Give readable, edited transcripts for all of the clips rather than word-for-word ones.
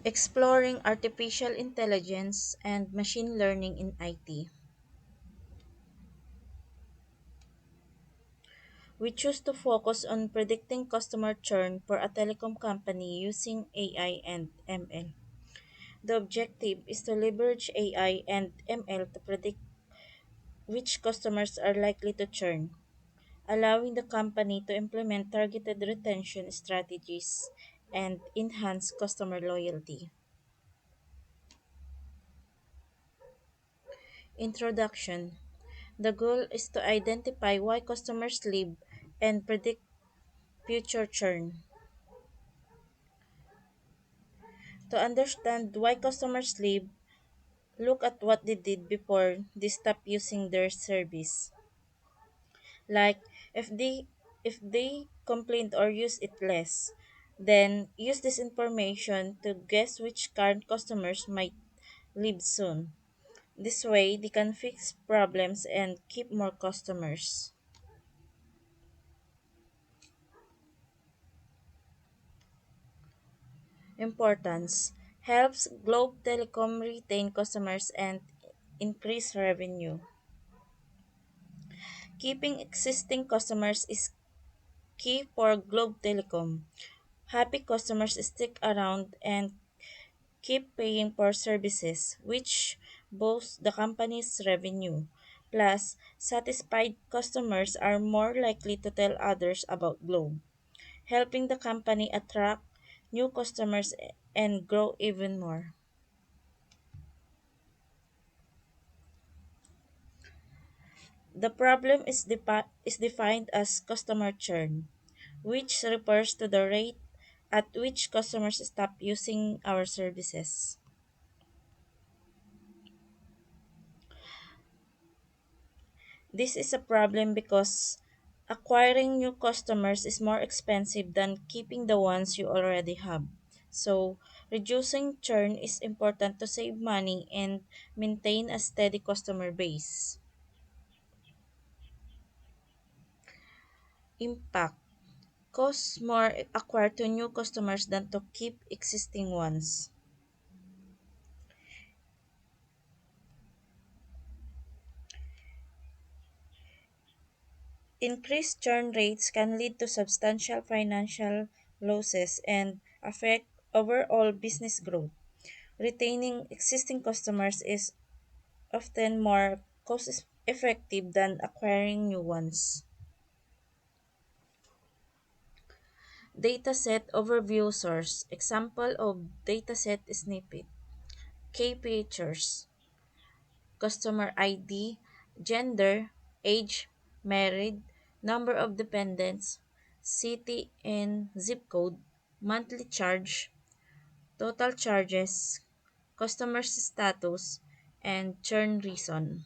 Exploring artificial intelligence and machine learning in IT. We choose to focus on predicting customer churn for a telecom company using AI and ML. The objective is to leverage AI and ML to predict which customers are likely to churn, allowing the company to implement targeted retention strategies and enhance customer loyalty. Introduction. The goal is to identify why customers leave and predict future churn. To understand why customers leave, look at what they did before they stop using their service. Like if they complained or use it less, then use this information to guess which current customers might leave soon. This way, they can fix problems and keep more customers. Importance helps Globe Telecom retain customers and increase revenue. Keeping existing customers is key for Globe Telecom. Happy customers stick around and keep paying for services, which boosts the company's revenue. Plus, satisfied customers are more likely to tell others about Globe, helping the company attract new customers and grow even more. The problem is defined as customer churn, which refers to the rate at which customers stop using our services. This is a problem because acquiring new customers is more expensive than keeping the ones you already have. So, reducing churn is important to save money and maintain a steady customer base. Impact costs more acquire to new customers than to keep existing ones. Increased churn rates can lead to substantial financial losses and affect overall business growth. Retaining existing customers is often more cost effective than acquiring new ones. Dataset overview source. Example of dataset snippet. Key features. Customer ID, gender, age, married, number of dependents, city and zip code, monthly charge, total charges, customer's status, and churn reason.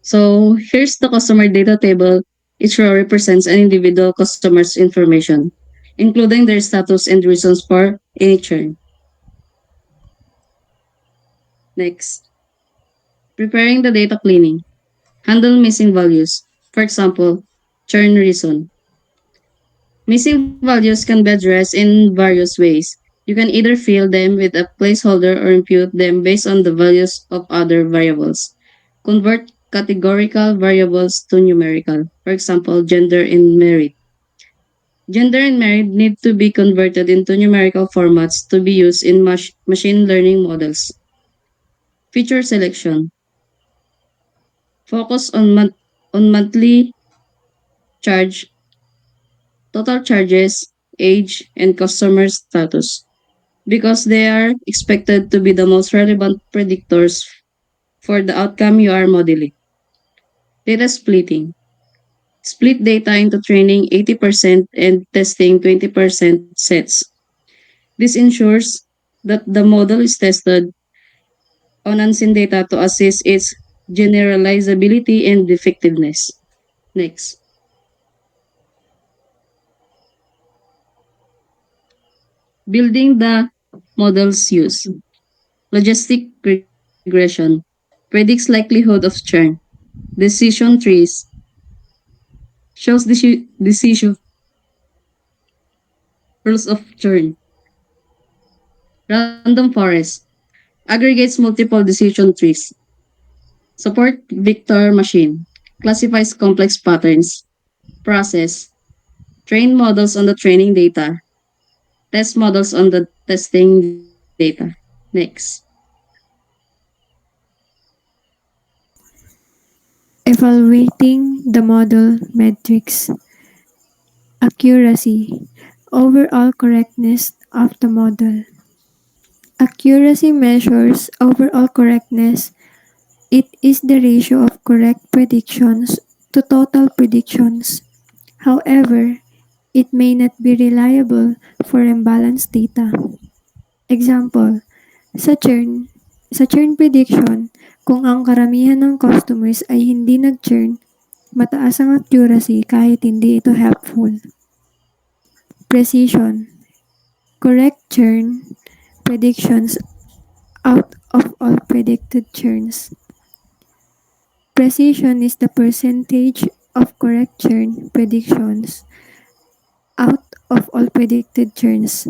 So here's the customer data table. Each row represents an individual customer's information, including their status and reasons for any churn. Next, preparing the data cleaning. Handle missing values. For example, churn reason. Missing values can be addressed in various ways. You can either fill them with a placeholder or impute them based on the values of other variables. Convert categorical variables to numerical. For example, gender and merit. Gender and merit need to be converted into numerical formats to be used in machine learning models. Feature selection. Focus on monthly charge, total charges, age, and customer status because they are expected to be the most relevant predictors for the outcome you are modeling. Data splitting. Split data into training 80% and testing 20% sets. This ensures that the model is tested on unseen data to assess its generalizability and effectiveness. Next, building the model's use. Logistic regression predicts likelihood of churn. Decision trees shows decision rules of churn. Random forest aggregates multiple decision trees. Support vector machine classifies complex patterns. Process train models on the training data. Test models on the testing data. Next. Evaluating the model metrics, accuracy, overall correctness of the model. Accuracy measures overall correctness. It is the ratio of correct predictions to total predictions. However, it may not be reliable for imbalanced data. Example, sa churn, sa churn prediction, kung ang karamihan ng customers ay hindi nag-churn, mataas ang accuracy kahit hindi ito helpful. Precision, correct churn predictions out of all predicted churns. Precision is the percentage of correct churn predictions out of all predicted churns.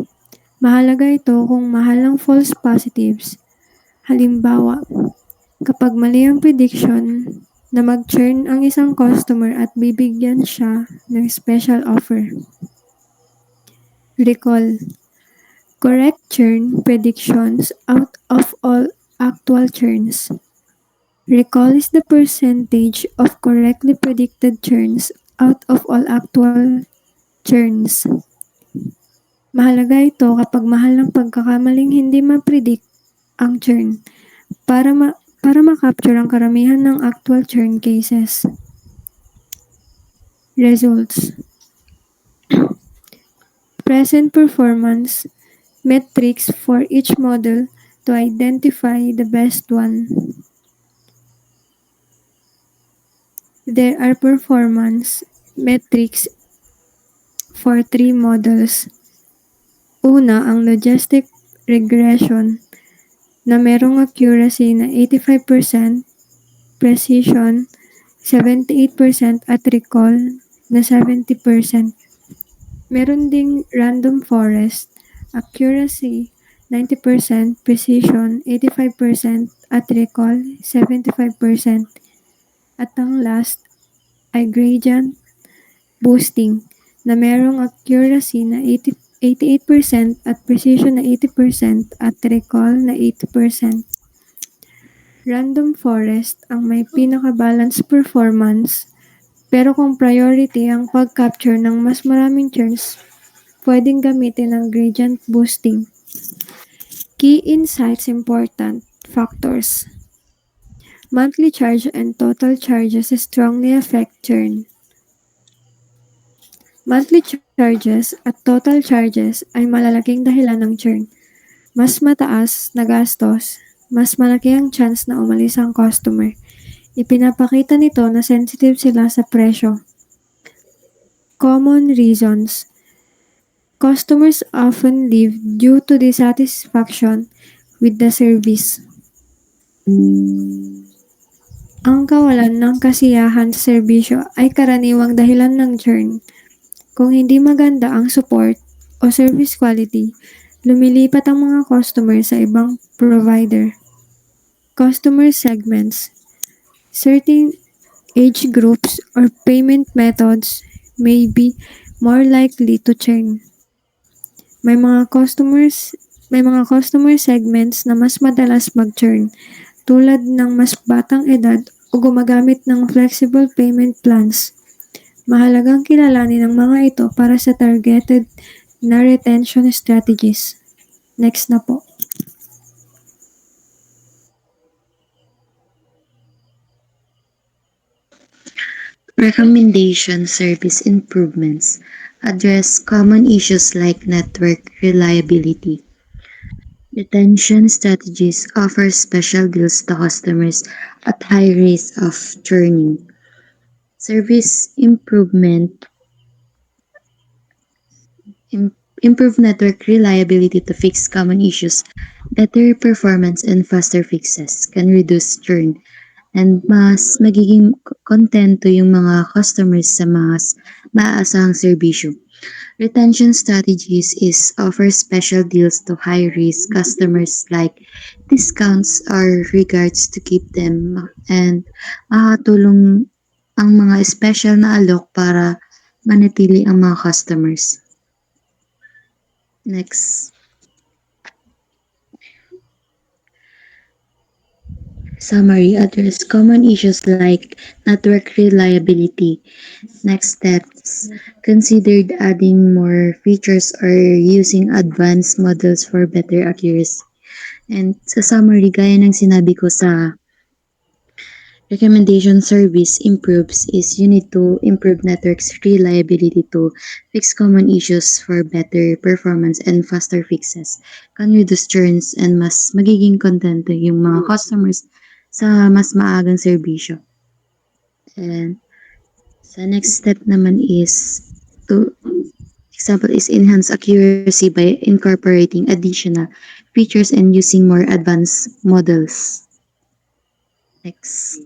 Mahalaga ito kung mahal ang false positives. Halimbawa, kapag mali ang prediction na mag-churn ang isang customer at bibigyan siya ng special offer. Recall, correct churn predictions out of all actual churns. Recall is the percentage of correctly predicted churns out of all actual churns. Mahalaga ito kapag mahal ng pagkakamaling hindi ma-predict ang churn para ma-capture ang karamihan ng actual churn cases. Results. Present performance metrics for each model to identify the best one. There are performance metrics for 3 models. Una, ang logistic regression na merong accuracy na 85%, precision 78% at recall na 70%. Meron ding random forest, accuracy 90%, precision 85% at recall 75%. At ang last ay gradient boosting na merong accuracy na 88% at precision na 80% at recall na 80%. Random forest ang may pinaka-balance performance, pero kung priority ang pag-capture ng mas maraming churns, pwedeng gamitin ang gradient boosting. Key insights important factors. Monthly charge and total charges strongly affect churn. Monthly charges at total charges ay malalaking dahilan ng churn. Mas mataas na gastos, mas malaki ang chance na umalis ang customer. Ipinapakita nito na sensitive sila sa presyo. Common reasons. Customers often leave due to dissatisfaction with the service. Ang kawalan ng kasiyahan sa serbisyo ay karaniwang dahilan ng churn. Kung hindi maganda ang support o service quality, lumilipat ang mga customer sa ibang provider. Customer segments. Certain age groups or payment methods may be more likely to churn. May mga customer segments na mas madalas mag-churn, tulad ng mas batang edad o gumagamit ng flexible payment plans. Mahalagang kilalanin ang mga ito para sa targeted na retention strategies. Next na po. Recommendation service improvements address common issues like network reliability. Retention strategies offer special deals to customers at high risk of churning. Service improvement improve network reliability to fix common issues. Better performance and faster fixes can reduce churn and mas magiging kontento yung mga customers sa mas maaasahang serbisyo. Retention strategies is offer special deals to high-risk customers like discounts or regards to keep them and makatulong ang mga special na alok para manatili ang mga customers. Next. Summary, address common issues like network reliability. Next steps, considered adding more features or using advanced models for better accuracy. And sa summary, gaya ng sinabi ko sa recommendation service improves is you need to improve network's reliability to fix common issues for better performance and faster fixes. Can reduce churns and mas magiging kontento yung mga customers sa mas maagang serbisyo. And sa next step naman is to example is enhance accuracy by incorporating additional features and using more advanced models. Next.